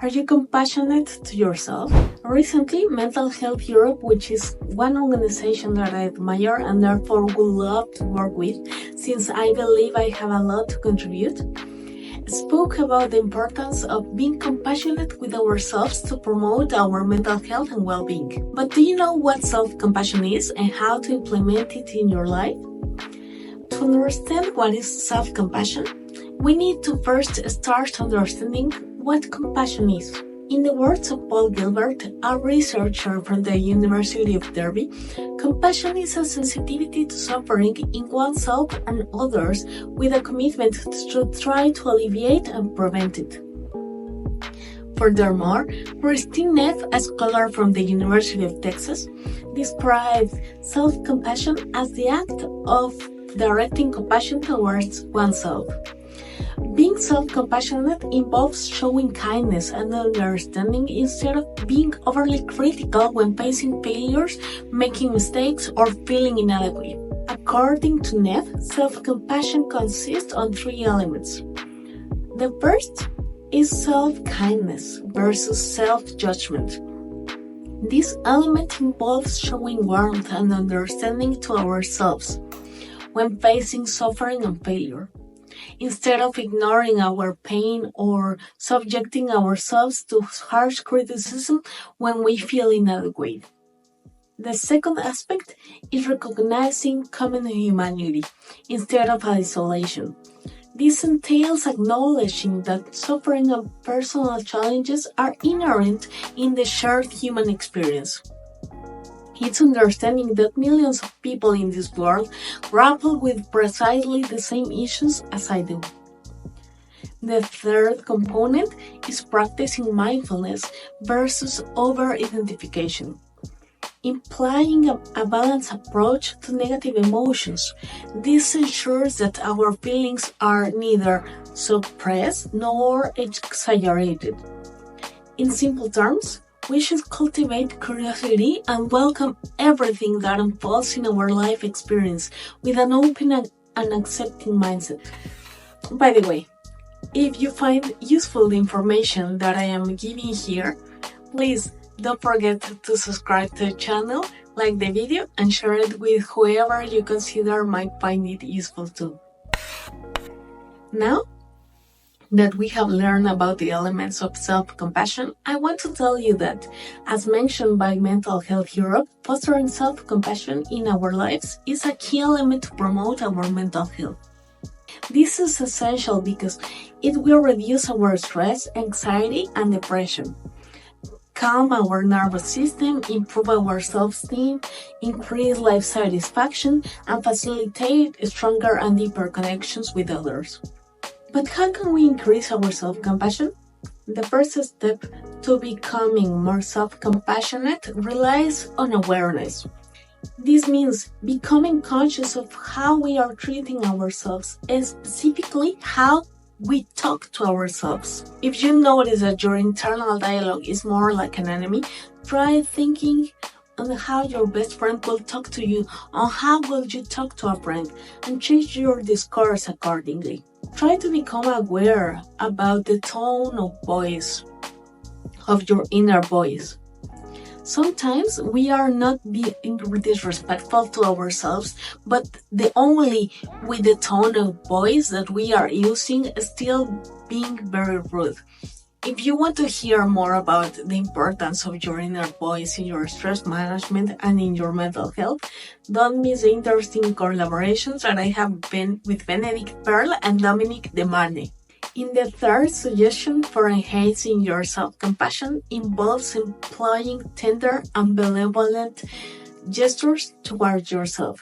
Are you compassionate to yourself? Recently, Mental Health Europe, which is one organization that I admire and therefore would love to work with, since I believe I have a lot to contribute, spoke about the importance of being compassionate with ourselves to promote our mental health and well-being. But do you know what self-compassion is and how to implement it in your life? To understand what is self-compassion, we need to first start understanding what compassion is. In the words of Paul Gilbert, a researcher from the University of Derby, compassion is a sensitivity to suffering in oneself and others with a commitment to try to alleviate and prevent it. Furthermore, Christine Neff, a scholar from the University of Texas, describes self-compassion as the act of directing compassion towards oneself. Being self-compassionate involves showing kindness and understanding instead of being overly critical when facing failures, making mistakes, or feeling inadequate. According to Neff, self-compassion consists on three elements. The first is self-kindness versus self-judgment. This element involves showing warmth and understanding to ourselves when facing suffering and failure, instead of ignoring our pain or subjecting ourselves to harsh criticism when we feel inadequate. The second aspect is recognizing common humanity instead of isolation. This entails acknowledging that suffering and personal challenges are inherent in the shared human experience. It's understanding that millions of people in this world grapple with precisely the same issues as I do. The third component is practicing mindfulness versus over-identification, implying a balanced approach to negative emotions. This ensures that our feelings are neither suppressed nor exaggerated. In simple terms, we should cultivate curiosity and welcome everything that unfolds in our life experience with an open and accepting mindset. By the way, if you find useful the information that I am giving here, please don't forget to subscribe to the channel, like the video, and share it with whoever you consider might find it useful too. Now that we have learned about the elements of self-compassion, I want to tell you that, as mentioned by Mental Health Europe, fostering self-compassion in our lives is a key element to promote our mental health. This is essential because it will reduce our stress, anxiety, and depression, calm our nervous system, improve our self-esteem, increase life satisfaction, and facilitate stronger and deeper connections with others. But how can we increase our self-compassion? The first step to becoming more self-compassionate relies on awareness. This means becoming conscious of how we are treating ourselves, and specifically how we talk to ourselves. If you notice that your internal dialogue is more like an enemy, try thinking on how your best friend will talk to you, on how will you talk to a friend, and change your discourse accordingly. Try to become aware about the tone of voice of your inner voice. Sometimes we are not being disrespectful to ourselves, but only with the tone of voice that we are using still being very rude. If you want to hear more about the importance of your inner voice in your stress management and in your mental health, don't miss the interesting collaborations that I have been with Benedict Pearl and Dominic Demarne. In the third suggestion for enhancing your self-compassion involves employing tender and benevolent gestures towards yourself.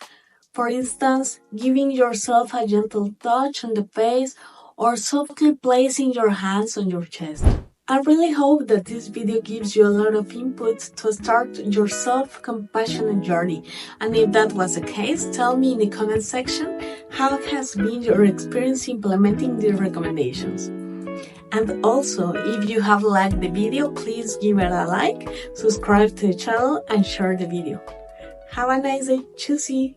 For instance, giving yourself a gentle touch on the face or softly placing your hands on your chest. I really hope that this video gives you a lot of input to start your self-compassionate journey. And if that was the case, tell me in the comment section how has been your experience implementing these recommendations. And also, if you have liked the video, please give it a like, subscribe to the channel, and share the video. Have a nice day. Tschüssi!